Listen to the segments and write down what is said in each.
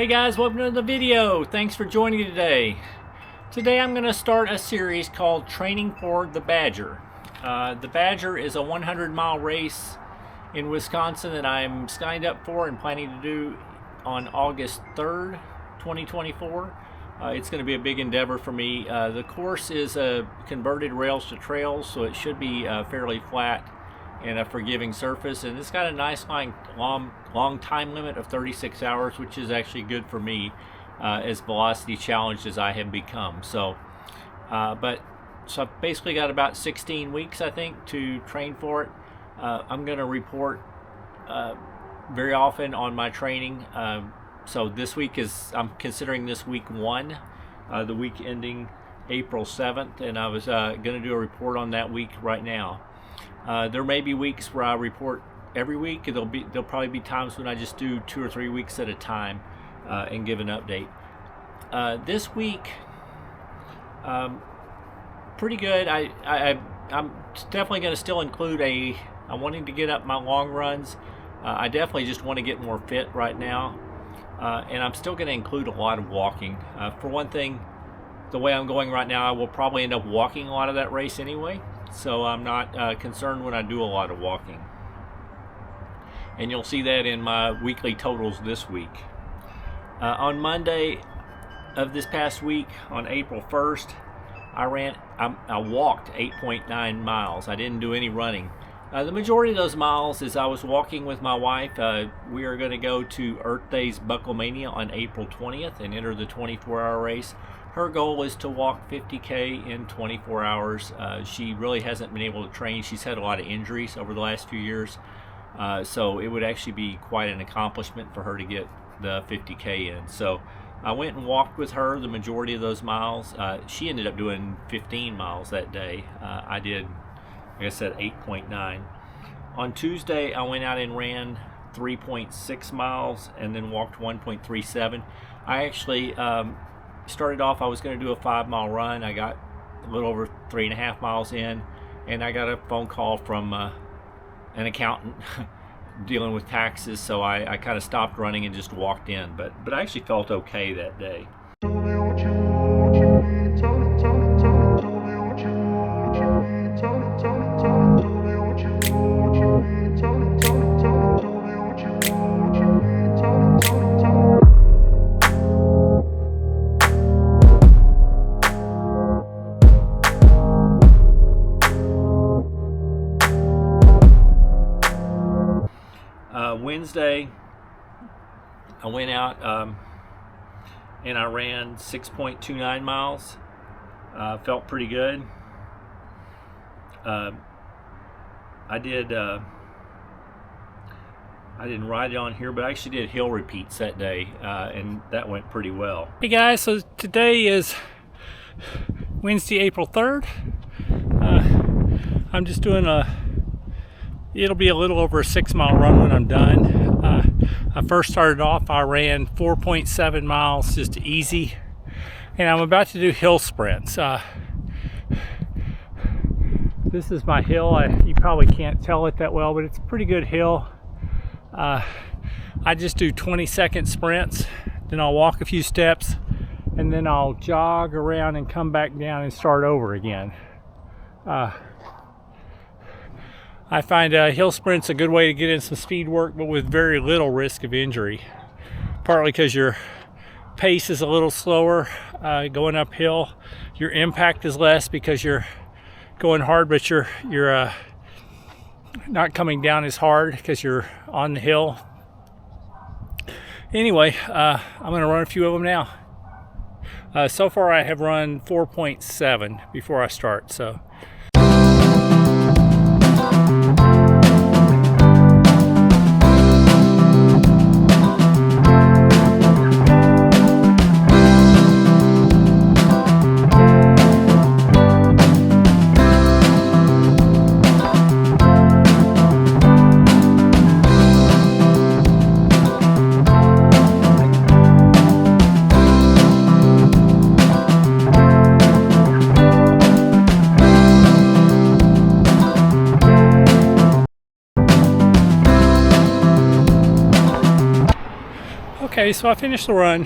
Hey guys, welcome to the video. Thanks for joining me today. Today I'm going to start a series called Training for the Badger. The Badger is a 100-mile race in Wisconsin that I'm signed up for and planning to do on August 3rd, 2024. It's going to be a big endeavor for me. The course is converted rails to trails, so it should be fairly flat and a forgiving surface, and it's got a nice long time limit of 36 hours, which is actually good for me as velocity challenged as I have become. So I've basically got about 16 weeks, I think, to train for it. I'm going to report very often on my training. So this week I'm considering this week 1, the week ending April 7th, and I was going to do a report on that week right now. There may be weeks where I report every week. There'll probably be times when I just do 2 or 3 weeks at a time and give an update. This week, pretty good. I'm definitely going to still include I'm wanting to get up my long runs. I definitely just want to get more fit right now, and I'm still going to include a lot of walking. For one thing, the way I'm going right now, I will probably end up walking a lot of that race anyway. So I'm not concerned when I do a lot of walking. And you'll see that in my weekly totals this week. On Monday of this past week, on April 1st, I walked 8.9 miles. I didn't do any running. The majority of those miles is I was walking with my wife. We are going to go to Earth Days Bucklemania on April 20th and enter the 24-hour race. Her goal is to walk 50K in 24 hours. She really hasn't been able to train. She's had a lot of injuries over the last few years. So it would actually be quite an accomplishment for her to get the 50K in. So I went and walked with her the majority of those miles. She ended up doing 15 miles that day. I did, like I said, 8.9. On Tuesday, I went out and ran 3.6 miles and then walked 1.37. I actually started off, I was going to do a 5-mile run. I got a little over 3.5 miles in, and I got a phone call from an accountant dealing with taxes, so I kind of stopped running and just walked in. But I actually felt okay that day. Wednesday, I went out and I ran 6.29 miles. Felt pretty good. I didn't write it on here, but I actually did hill repeats that day, and that went pretty well. Hey guys, so today is Wednesday, April 3rd. I'm just doing it'll be a little over a 6-mile run when I'm done. I first started off, I ran 4.7 miles, just easy. And I'm about to do hill sprints. This is my hill. You probably can't tell it that well, but it's a pretty good hill. I just do 20-second sprints, then I'll walk a few steps, and then I'll jog around and come back down and start over again. I find hill sprints a good way to get in some speed work, but with very little risk of injury. Partly because your pace is a little slower going uphill. Your impact is less because you're going hard, but you're not coming down as hard because you're on the hill. Anyway, I'm going to run a few of them now. So far I have run 4.7 before I start. So. Okay, so I finished the run.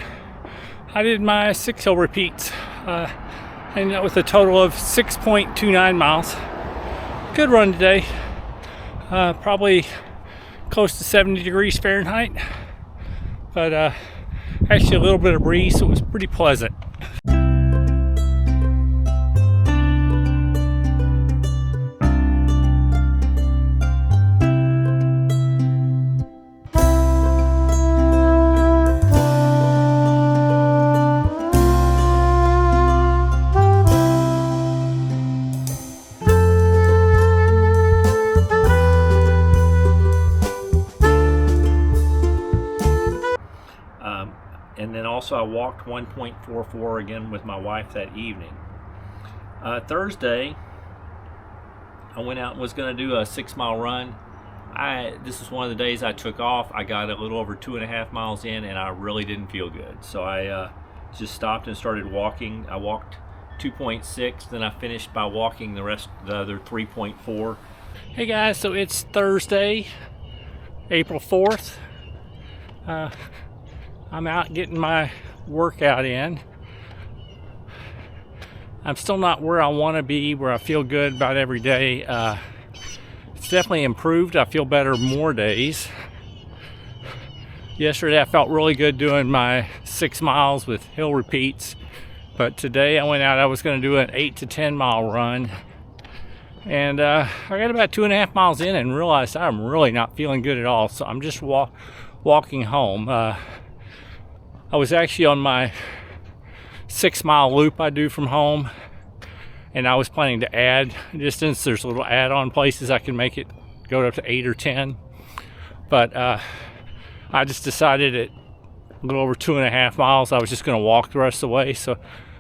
I did my 6 hill repeats. Ended up with a total of 6.29 miles. Good run today. Probably close to 70 degrees Fahrenheit. But actually a little bit of breeze, so it was pretty pleasant. And then also I walked 1.44 again with my wife that evening. Thursday, I went out and was going to do a 6-mile run. This is one of the days I took off. I got a little over 2.5 miles in, and I really didn't feel good. So I just stopped and started walking. I walked 2.6, then I finished by walking the other 3.4. Hey guys, so it's Thursday, April 4th. I'm out getting my workout in. I'm still not where I want to be, where I feel good about every day. It's definitely improved. I feel better more days. Yesterday I felt really good doing my 6 miles with hill repeats. But today I went out, I was going to do an 8 to 10 mile run. And I got about 2.5 miles in and realized I'm really not feeling good at all. So I'm just walking home. I was actually on my 6-mile loop I do from home, and I was planning to add distance. There's little add-on places I can make it go up to 8 or 10, but I just decided at a little over 2.5 miles I was just going to walk the rest of the way. So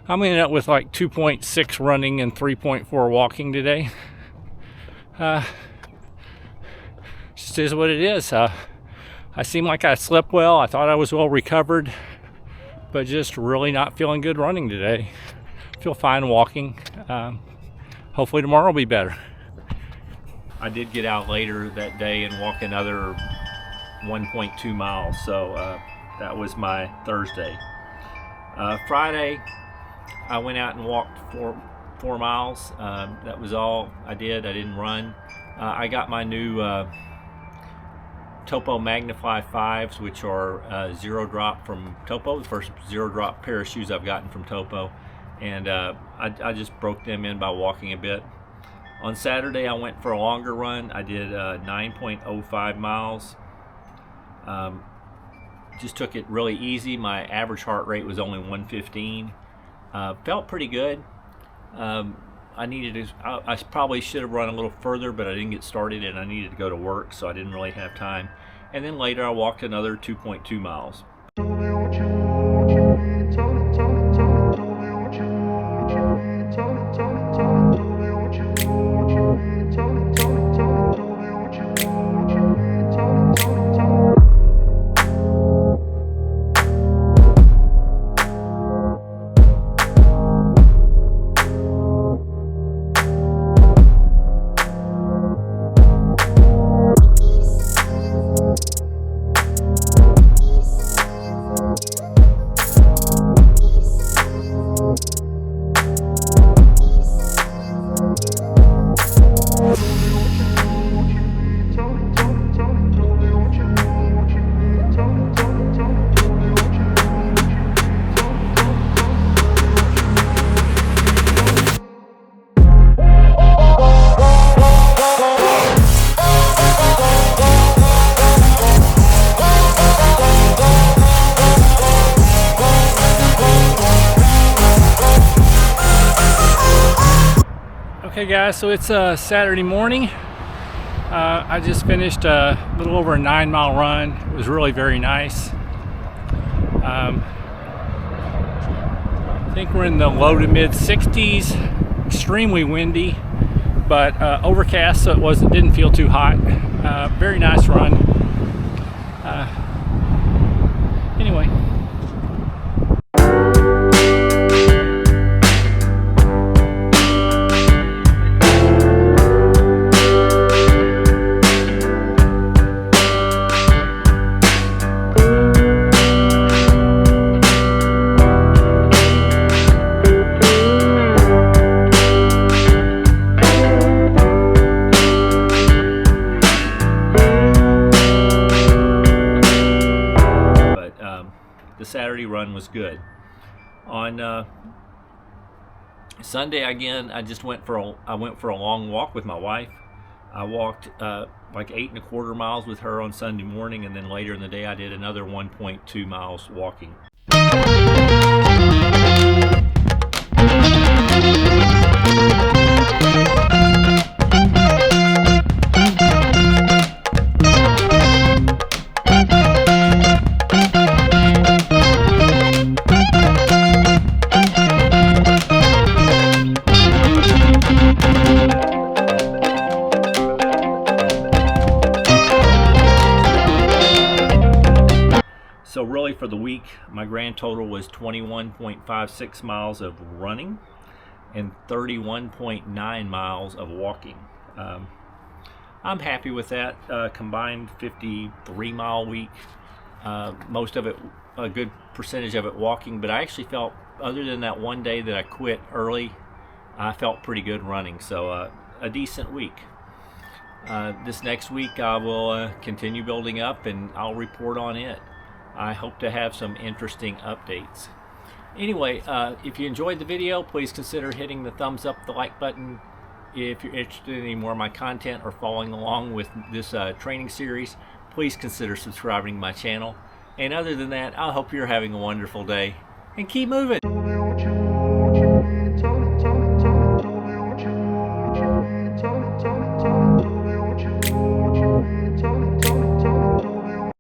I'm ending up with like 2.6 running and 3.4 walking today. Just is what it is. I seem like I slept well. I thought I was well recovered, but just really not feeling good running today. Feel fine walking. Hopefully tomorrow will be better. I did get out later that day and walk another 1.2 miles, so that was my Thursday. Friday, I went out and walked 4 miles. That was all I did. I didn't run. I got my new Topo Magnifly 5s, which are zero drop from Topo, the first zero drop pair of shoes I've gotten from Topo, and I just broke them in by walking a bit. On Saturday I went for a longer run. I did 9.05 miles. Just took it really easy. My average heart rate was only 115. Felt pretty good. I probably should have run a little further, but I didn't get started and I needed to go to work, so I didn't really have time. And then later I walked another 2.2 miles. Okay guys, so it's Saturday morning. I just finished a little over a 9-mile run. It was really very nice. I think we're in the low to mid 60s, extremely windy, but overcast, so didn't feel too hot. Very nice run. Anyway. good. On Sunday again, I just went for a long walk with my wife. I walked like 8.25 miles with her on Sunday morning, and then later in the day I did another 1.2 miles walking. So really for the week, my grand total was 21.56 miles of running and 31.9 miles of walking. I'm happy with that. Combined 53-mile week. Most of it, a good percentage of it walking, but I actually felt, other than that one day that I quit early, I felt pretty good running. So a decent week. This next week I will continue building up, and I'll report on it. I hope to have some interesting updates. Anyway, if you enjoyed the video, please consider hitting the thumbs up, the like button. If you're interested in any more of my content or following along with this training series, please consider subscribing to my channel. And other than that, I hope you're having a wonderful day, and keep moving.